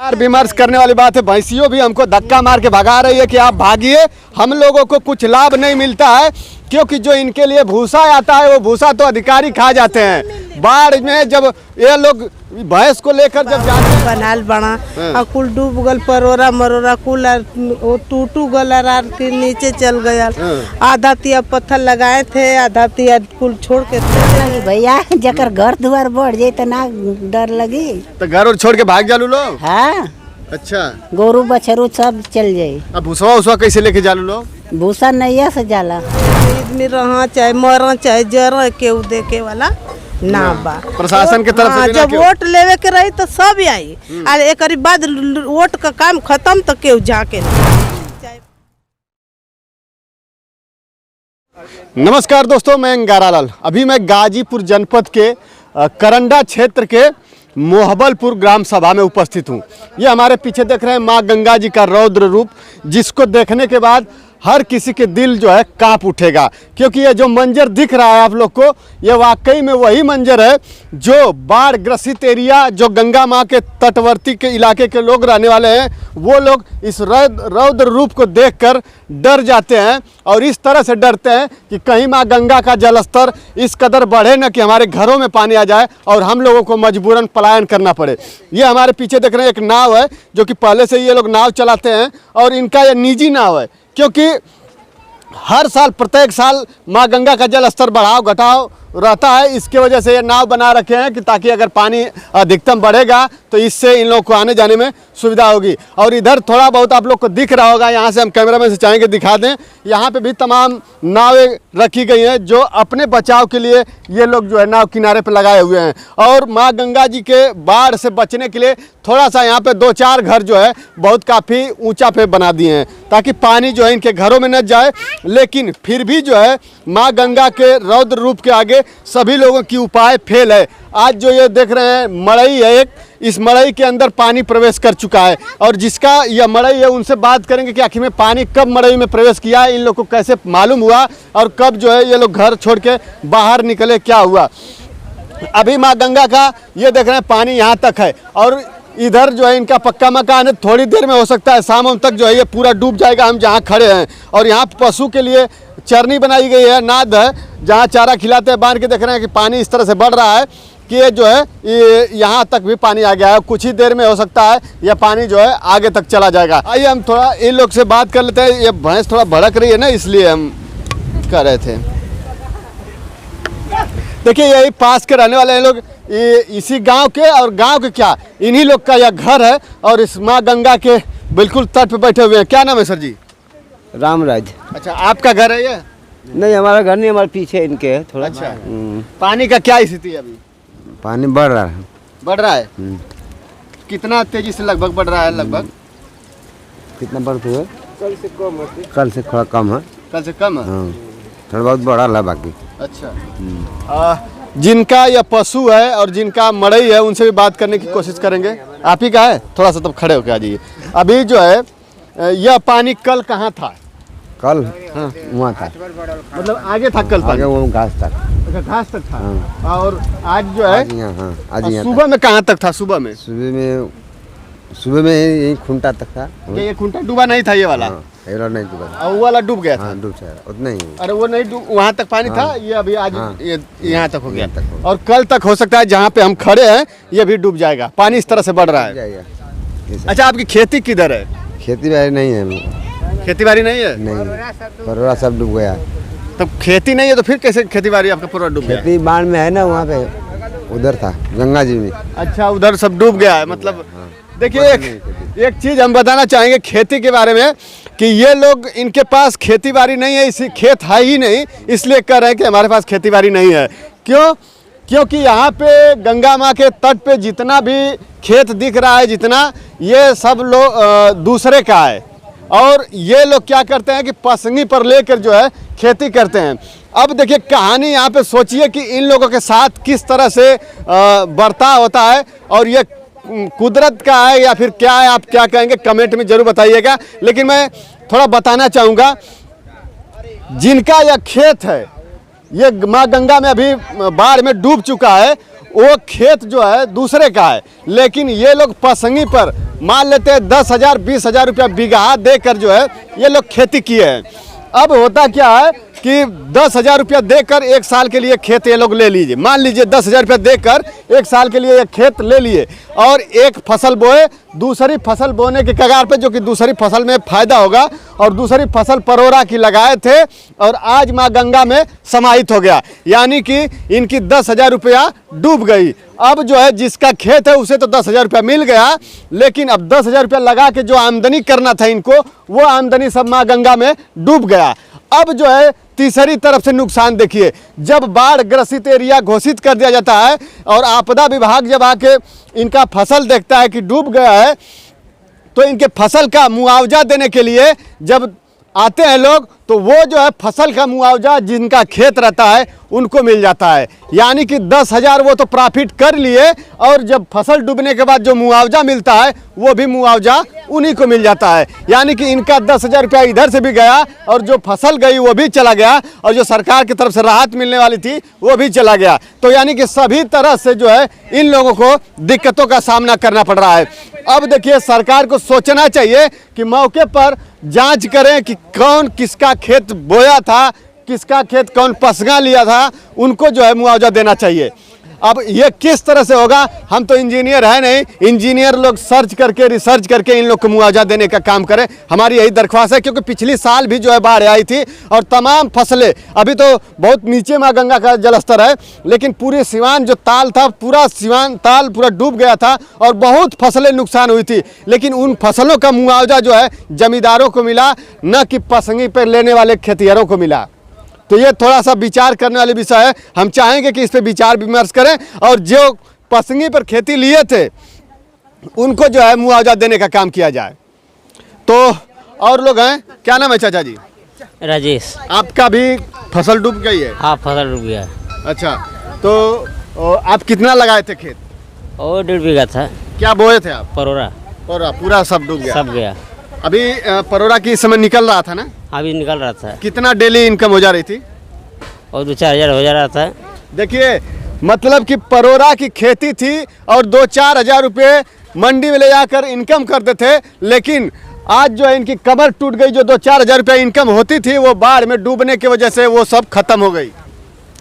यार विमर्श करने वाली बात है। भैंसियों भी हमको धक्का मार के भगा रही है कि आप भागिए, हम लोगों को कुछ लाभ नहीं मिलता है, क्योंकि जो इनके लिए भूसा आता है वो भूसा तो अधिकारी खा जाते हैं। बाढ़ में जब ये लोग भैंस को लेकर जब जाते हैं बनाल बना कुल डूब गल, परोरा मरोरा कुल टूटू गल के नीचे चल गया। आधा तिया पत्थर लगाए थे, आधा तिया कुल छोड़ के भैया जकर घर द्वार बढ़ जाये तो ना डर लगी तो घर और छोड़ के भाग जालू लोग। हाँ अच्छा, गोरू बछरू सब चल जाये। अब भूसा उसवा कैसे लेके जालू लोग? भूसा नैया से जाला। आदमी रहा चाहे मरा चाहे जरा केहू देखे वाला ना बा। प्रशासन के तरफ से जब वोट लेवे के रही तो सब आई, और एक बाद वोट का काम खत्म तो केहू जाके। नमस्कार दोस्तों, मैं अंगारालाल। अभी मैं गाजीपुर जनपद के करंडा क्षेत्र के मोहबलपुर ग्राम सभा में उपस्थित हूँ। ये हमारे पीछे देख रहे हैं माँ गंगा जी का रौद्र रूप, जिसको देखने के बाद हर किसी के दिल जो है कांप उठेगा, क्योंकि ये जो मंजर दिख रहा है आप लोग को, ये वाकई में वही मंजर है जो बाढ़ ग्रसित एरिया, जो गंगा माँ के तटवर्ती के इलाके के लोग रहने वाले हैं, वो लोग इस रौद्र रूप को देखकर डर जाते हैं। और इस तरह से डरते हैं कि कहीं माँ गंगा का जलस्तर इस कदर बढ़े न कि हमारे घरों में पानी आ जाए और हम लोगों को मजबूरन पलायन करना पड़े। ये हमारे पीछे देख रहे हैं एक नाव है, जो कि पहले से ये लोग नाव चलाते हैं, और इनका ये निजी नाव है, क्योंकि हर साल प्रत्येक साल माँ गंगा का जल स्तर बढ़ाव घटाव रहता है। इसके वजह से ये नाव बना रखे हैं कि ताकि अगर पानी अधिकतम बढ़ेगा तो इससे इन लोगों को आने जाने में सुविधा होगी। और इधर थोड़ा बहुत आप लोग को दिख रहा होगा, यहाँ से हम कैमरामैन से चाहेंगे दिखा दें, यहाँ पे भी तमाम नावें रखी गई हैं जो अपने बचाव के लिए ये लोग जो है नाव किनारे पे लगाए हुए हैं। और माँ गंगा जी के बाढ़ से बचने के लिए थोड़ा सा यहाँ पे 2-4 घर जो है बहुत काफ़ी ऊंचा पे बना दिए हैं, ताकि पानी जो है इनके घरों में न जाए। लेकिन फिर भी जो है माँ गंगा के रौद्र रूप के आगे सभी लोगों की उपाय फेल है। आज जो ये देख रहे हैं मड़ई है एक, इस मड़ई के अंदर पानी प्रवेश कर चुका है, और जिसका यह मड़ई है उनसे बात करेंगे कि आखिर में पानी कब मड़ई में प्रवेश किया है, इन लोग को कैसे मालूम हुआ, और कब जो है ये लोग घर छोड़ के बाहर निकले, क्या हुआ। अभी माँ गंगा का ये देख रहे हैं पानी यहाँ तक है, और इधर जो है इनका पक्का मकान है। थोड़ी देर में हो सकता है शाम तक जो है ये पूरा डूब जाएगा, हम जहाँ खड़े हैं। और यहाँ पशु के लिए चरनी बनाई गई है, नाद है, जहाँ चारा खिलाते हैं। बांध के देख रहे हैं कि पानी इस तरह से बढ़ रहा है कि ये जो है ये यहाँ तक भी पानी आ गया है। कुछ ही देर में हो सकता है यह पानी जो है आगे तक चला जाएगा। आइए हम थोड़ा इन लोग से बात कर लेते हैं। ये भैंस थोड़ा भड़क रही है ना, इसलिए हम कर रहे थे। देखिए यही पास के रहने वाले हैं लोग, इसी गांव के, और गांव के क्या इन्हीं लोग का यह घर है, और इस माँ गंगा के बिल्कुल तट पे बैठे हुए हैं। क्या नाम है सर जी? रामराज। अच्छा, आपका घर है ये? नहीं, हमारा घर नहीं, हमारे पीछे इनके है थोड़ा। अच्छा, पानी का क्या स्थिति है अभी? पानी बढ़ रहा है। बढ़ रहा है? कितना तेजी से लगभग बढ़ रहा है? लगभग कितना बढ़ते हुए? कल से कम है। कल से थोड़ा कम है। कल से कम है? हाँ, थोड़ा बहुत बढ़ा है बाकी। अच्छा, जिनका यह पशु है और जिनका मड़ई है उनसे भी बात करने की कोशिश करेंगे। आप ही का है? थोड़ा सा तब खड़े होके आ जाइए। अभी जो है यह पानी कल कहाँ था? कल हाँ वहाँ था, मतलब आगे था कल पानी? आगे वो घास तक। अच्छा, घास तक था। हाँ। और आज जो है आज यहाँ सुबह में कहाँ तक था? सुबह में यही खूंटा तक था। ये खूंटा डूबा नहीं था ये वाला? ये वाला नहीं डूबा था। और वो वाला डूब गया था? हाँ, डूब गया उतना ही। अरे वो नहीं डूब, वहाँ तक पानी था। ये अभी आज ये यहाँ तक हो गया, और कल तक हो सकता है जहाँ पे हम खड़े हैं ये भी डूब जाएगा। पानी इस तरह से बढ़ रहा है। अच्छा, आपकी खेती किधर है? खेती बाड़ी नहीं है। खेती बाड़ी नहीं है? नहीं, पूरा सब डूब गया। तब खेती नहीं है तो फिर कैसे खेती बाड़ी आपका पूरा डूब गया? खेती बाढ़ में है ना, वहाँ पे उधर था गंगा जी में। अच्छा, उधर सब डूब गया है। मतलब देखिए एक चीज़ हम बताना चाहेंगे खेती के बारे में, कि ये लोग, इनके पास खेती बाड़ी नहीं है, इसी खेत है ही नहीं, इसलिए कह रहे हैं कि हमारे पास खेती बाड़ी नहीं है। क्यों? क्योंकि यहाँ पे गंगा माँ के तट पे जितना भी खेत दिख रहा है, जितना, ये सब लोग दूसरे का है। और ये लोग क्या करते हैं कि पसंगी पर लेकर जो है खेती करते हैं। अब देखिए कहानी यहाँ पे सोचिए कि इन लोगों के साथ किस तरह से बर्ताव होता है, और ये कुदरत का है या फिर क्या है, आप क्या कहेंगे कमेंट में जरूर बताइएगा। लेकिन मैं थोड़ा बताना चाहूँगा, जिनका यह खेत है, ये माँ गंगा में अभी बाढ़ में डूब चुका है, वो खेत जो है दूसरे का है, लेकिन ये लोग पसंगी पर मान लेते हैं 10,000 20,000 रुपया बीघा देकर जो है ये लोग खेती किए हैं। अब होता क्या है कि 10,000 रुपया देकर एक साल के लिए खेत ये लोग ले लीजिए, मान लीजिए 10,000 रुपया देकर एक साल के लिए ये खेत ले लिए और एक फसल बोए, दूसरी फसल बोने के कगार पे जो कि दूसरी फसल में फ़ायदा होगा, और दूसरी फसल परोरा की लगाए थे और आज माँ गंगा में समाहित हो गया, यानी कि इनकी 10,000 रुपया डूब गई। अब जो है जिसका खेत है उसे तो 10,000 रुपया मिल गया, लेकिन अब 10,000 रुपया लगा के जो आमदनी करना था इनको, वो आमदनी सब माँ गंगा में डूब गया। अब जो है तीसरी तरफ से नुकसान देखिए, जब बाढ़ ग्रसित एरिया घोषित कर दिया जाता है और आपदा विभाग जब आके इनका फसल देखता है कि डूब गया है, तो इनके फसल का मुआवजा देने के लिए जब आते हैं लोग, तो वो जो है फसल का मुआवजा जिनका खेत रहता है उनको मिल जाता है, यानी कि 10,000 वो तो प्रॉफिट कर लिए, और जब फसल डूबने के बाद जो मुआवजा मिलता है वो भी मुआवजा उन्हीं को मिल जाता है, यानी कि इनका 10,000 रुपया इधर से भी गया और जो फसल गई वो भी चला गया, और जो सरकार की तरफ से राहत मिलने वाली थी वो भी चला गया। तो यानी कि सभी तरह से जो है इन लोगों को दिक्कतों का सामना करना पड़ रहा है। अब देखिए सरकार को सोचना चाहिए कि मौके पर जांच करें कि कौन किसका खेत बोया था, किसका खेत कौन पसगा लिया था, उनको जो है मुआवजा देना चाहिए। अब ये किस तरह से होगा, हम तो इंजीनियर है नहीं, इंजीनियर लोग सर्च करके रिसर्च करके इन लोग को मुआवजा देने का काम करें, हमारी यही दरख्वास्त है। क्योंकि पिछली साल भी जो है बाढ़ आई थी और तमाम फसलें, अभी तो बहुत नीचे माँ गंगा का जलस्तर है, लेकिन पूरे सिवान जो ताल था, पूरा सिवान ताल पूरा डूब गया था और बहुत फसलें नुकसान हुई थी, लेकिन उन फसलों का मुआवजा जो है जमींदारों को मिला, न कि पसंगी पर लेने वाले खेतिहरों को मिला। तो ये थोड़ा सा विचार करने वाली विषय है, हम चाहेंगे कि इस पर विचार विमर्श करें और जो पसंगी पर खेती लिए थे उनको जो है मुआवजा देने का काम किया जाए। तो और लोग हैं, क्या नाम है चाचा जी? राजेश। आपका भी फसल डूब गई है? हाँ, फसल डूब गया। अच्छा, तो आप कितना लगाए थे खेत? और 1.5 बीघा था। क्या बोए थे आप? परोरा। पूरा सब डूब गया? सब गया। अभी परोरा की इस समय निकल रहा था ना? अभी निकल रहा था। कितना डेली इनकम हो जा रही थी? और 2-4 हज़ार हो जा रहा था। देखिए मतलब कि परोरा की खेती थी और 2-4 हज़ार रुपये मंडी में ले जाकर इनकम करते थे, लेकिन आज जो है इनकी कमर टूट गई। जो 2-4 हज़ार रुपये इनकम होती थी वो बाढ़ में डूबने की वजह से वो सब खत्म हो गई।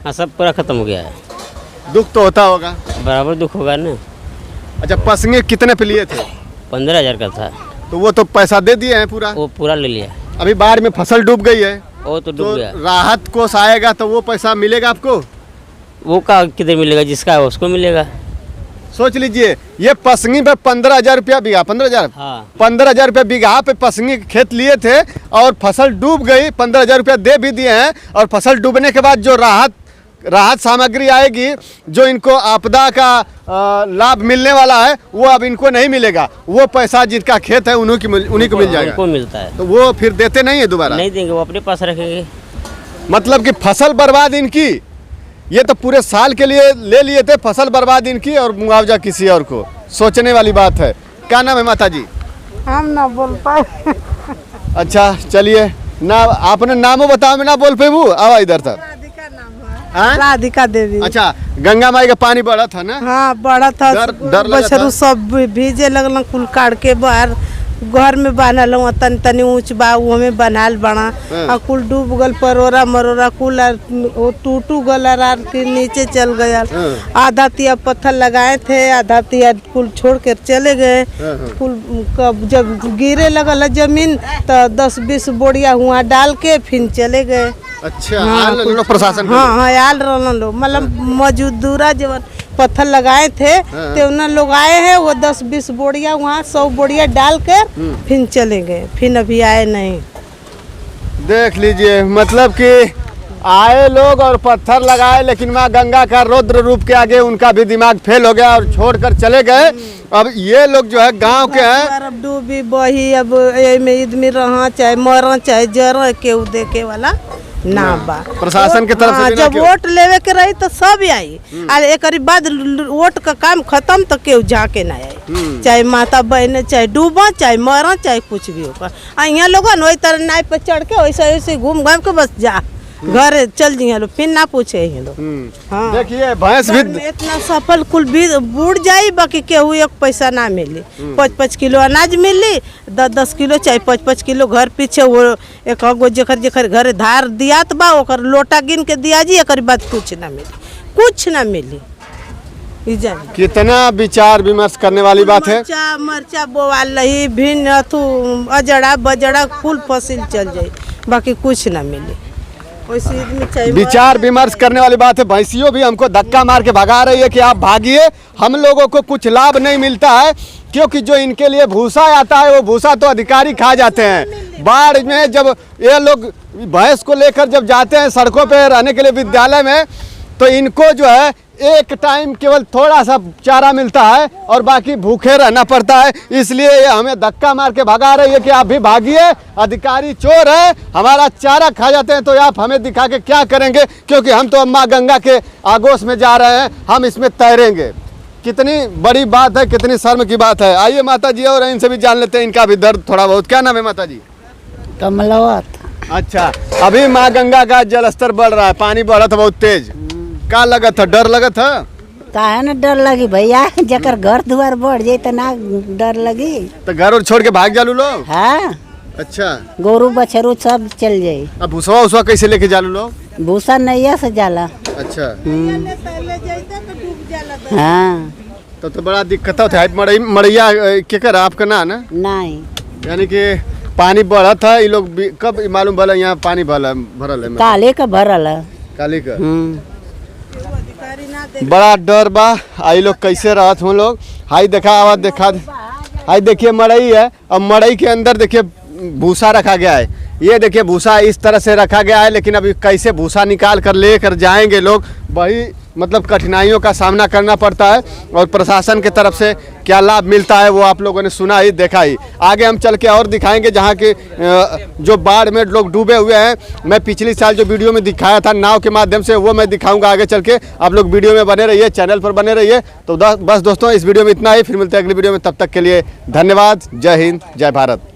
हाँ, सब पूरा खत्म हो गया है। दुख तो होता होगा? बराबर दुख होगा ना। अच्छा, पसंगे कितने पे लिए थे? 15,000 का था। तो वो तो पैसा दे दिए हैं पूरा? वो पूरा ले लिया। अभी बाढ़ में फसल डूब गई है, वो तो डूब गया। राहत कोष आएगा तो वो पैसा मिलेगा आपको? वो का किधर मिलेगा, जिसका है उसको मिलेगा। सोच लीजिए, ये पसंगी पे 15,000 रुपया बीघा, 15,000? हाँ। 15,000 रुपया बीघा पे पसंगी के खेत लिए थे और फसल डूब गई। 15,000 रुपया दे भी दिए हैं, और फसल डूबने के बाद जो राहत सामग्री आएगी, जो इनको आपदा का लाभ मिलने वाला है, वो अब इनको नहीं मिलेगा। वो पैसा जिनका खेत है उन्हीं को मिल जाएगा। उनको मिलता है। तो वो फिर देते नहीं है दोबारा? नहीं देंगे, वो अपने पास रखेंगे। मतलब कि फसल बर्बाद इनकी, ये तो पूरे साल के लिए ले लिए थे, फसल बर्बाद इनकी और मुआवजा किसी और को। सोचने वाली बात है। क्या नाम है माता जी? हम ना बोल पाए। अच्छा चलिए, ना आपने नामो बताओ, मैं ना बोल पे वो आवा इधर तक। हाँ? राधिका देवी। अच्छा, गंगा माई का पानी बढ़ा था ना? हाँ, बड़ा था। डर लगा बछरू था? सब भीजे लगल, कुल काट के बाहर घर में बांधल हूँ, तनी ऊँच बा वो में बनाल बना। हाँ। और कुल डूब गल, परोरा मरोरा कुल वो टूटू गल और के नीचे चल गया। हाँ। आधा तिया पत्थर लगाए थे, आधा तिया कुल छोड़ कर चले गए। हाँ। कुल जब गिरे लगल जमीन तो 10-20 बोरिया हुआ डाल के फिर चले गए। अच्छा, हाँ, आल लोग प्रशासन के हाँ लोग? हाँ, आल रहन लोग, मतलब मजदूरा जब पत्थर लगाए थे तो उन लोग आए हैं, वो 10-20 बोरिया वहाँ 100 बोरिया डाल कर फिर चले गए, फिर अभी आए नहीं। देख लीजिए, मतलब कि आए लोग और पत्थर लगाए, लेकिन माँ गंगा का रौद्र रूप के आगे उनका भी दिमाग फेल हो गया और छोड़कर चले गए। अब ये लोग जो है गांव के हैं, अब डूबी बही, अब में इदमी रहा चाहे मरा चाहे जरा, केहू देखे वाला ना बा। प्रशासन के तरफ से भी ना जब केहू? वोट लेवे के रही तो सब आई, और एक बाद वोट का काम खत्म तो केहू जाके ना आई। चाहे माता बहने, चाहे डूबा, चाहे मरा, चाहे कुछ भी होगा। यहाँ लोग वही तरह नाव पे चढ़ के वैसे वैसे घूम घाम के बस जा घर चल जी लोग फिर ना पूछे ही लोग। हाँ। देखिए भैंस भी इतना सफल कुल भी बूढ़ जाई बाकी केहू एक पैसा ना मिली। 5-5 किलो अनाज मिली, 10-10 किलो चाहे 5-5 किलो घर पीछे वो एक गो जेखर घर धार दियात बा ओकर लोटा गिन के दिया जी, एक बाद कुछ ना मिली, कुछ ना मिली। कितना विचार विमर्श करने वाली बात है। मरचा बोवाल रही भिन्न अथु अजड़ा बजड़ा कुल फसल चल जाये बाकी कुछ ना मिले। विचार विमर्श करने वाली बात है। भैंसियों भी हमको धक्का मार के भगा रही है कि आप भागिए, हम लोगों को कुछ लाभ नहीं मिलता है, क्योंकि जो इनके लिए भूसा आता है वो भूसा तो अधिकारी खा जाते हैं। बाढ़ में जब ये लोग भैंस को लेकर जब जाते हैं सड़कों पे रहने के लिए विद्यालय में, तो इनको जो है एक टाइम केवल थोड़ा सा चारा मिलता है और बाकी भूखे रहना पड़ता है। इसलिए ये हमें धक्का मार के भगा रही है कि आप भी भागिए, अधिकारी चोर है, हमारा चारा खा जाते हैं, तो आप हमें दिखा के क्या करेंगे, क्योंकि हम तो माँ गंगा के आगोश में जा रहे हैं, हम इसमें तैरेंगे। कितनी बड़ी बात है, कितनी शर्म की बात है। आइए माता जी और इनसे भी जान लेते हैं इनका भी दर्द थोड़ा बहुत। क्या नाम है माता जी? कमलवत। अच्छा, अभी माँ गंगा का जलस्तर बढ़ रहा है, पानी बढ़ा था बहुत तेज, का लगा था, डर लगा था? काहे ना डर लगी भैया, जकर घर दुआर बढ़ जाए तो ना डर लगी। तो घर और छोड़ के भाग जालू लोग? हाँ। अच्छा, गोरू बछरू सब चल जाये। अब भूसवा उसवा कैसे लेके जालू लोग? भूसा नैया से जाला। अच्छा। हाँ। तो बड़ा दिक्कत होता है। मड़ैया के कर आपका ना नहीं, यानी कि पानी बढ़ा था, ये लोग कब मालूम भला यहाँ पानी भरल है? काले का भरल है। काले का। बड़ा डर बा। आई लोग कैसे रहत हम लोग। हाई देखा आवाज देखा, हाई देखिए मड़ई है, अब मड़ई के अंदर देखिए भूसा रखा गया है। ये देखिए भूसा इस तरह से रखा गया है, लेकिन अभी कैसे भूसा निकाल कर लेकर जाएंगे लोग, वही मतलब कठिनाइयों का सामना करना पड़ता है। और प्रशासन की तरफ से क्या लाभ मिलता है वो आप लोगों ने सुना ही देखा ही। आगे हम चल के और दिखाएंगे जहाँ के जो बाढ़ में लोग डूबे हुए हैं। मैं पिछली साल जो वीडियो में दिखाया था नाव के माध्यम से, वो मैं दिखाऊंगा आगे चल के। आप लोग वीडियो में बने रहिए, चैनल पर बने रहिए। तो बस दोस्तों इस वीडियो में इतना ही, फिर मिलते हैं अगली वीडियो में। तब तक के लिए धन्यवाद। जय हिंद, जय भारत।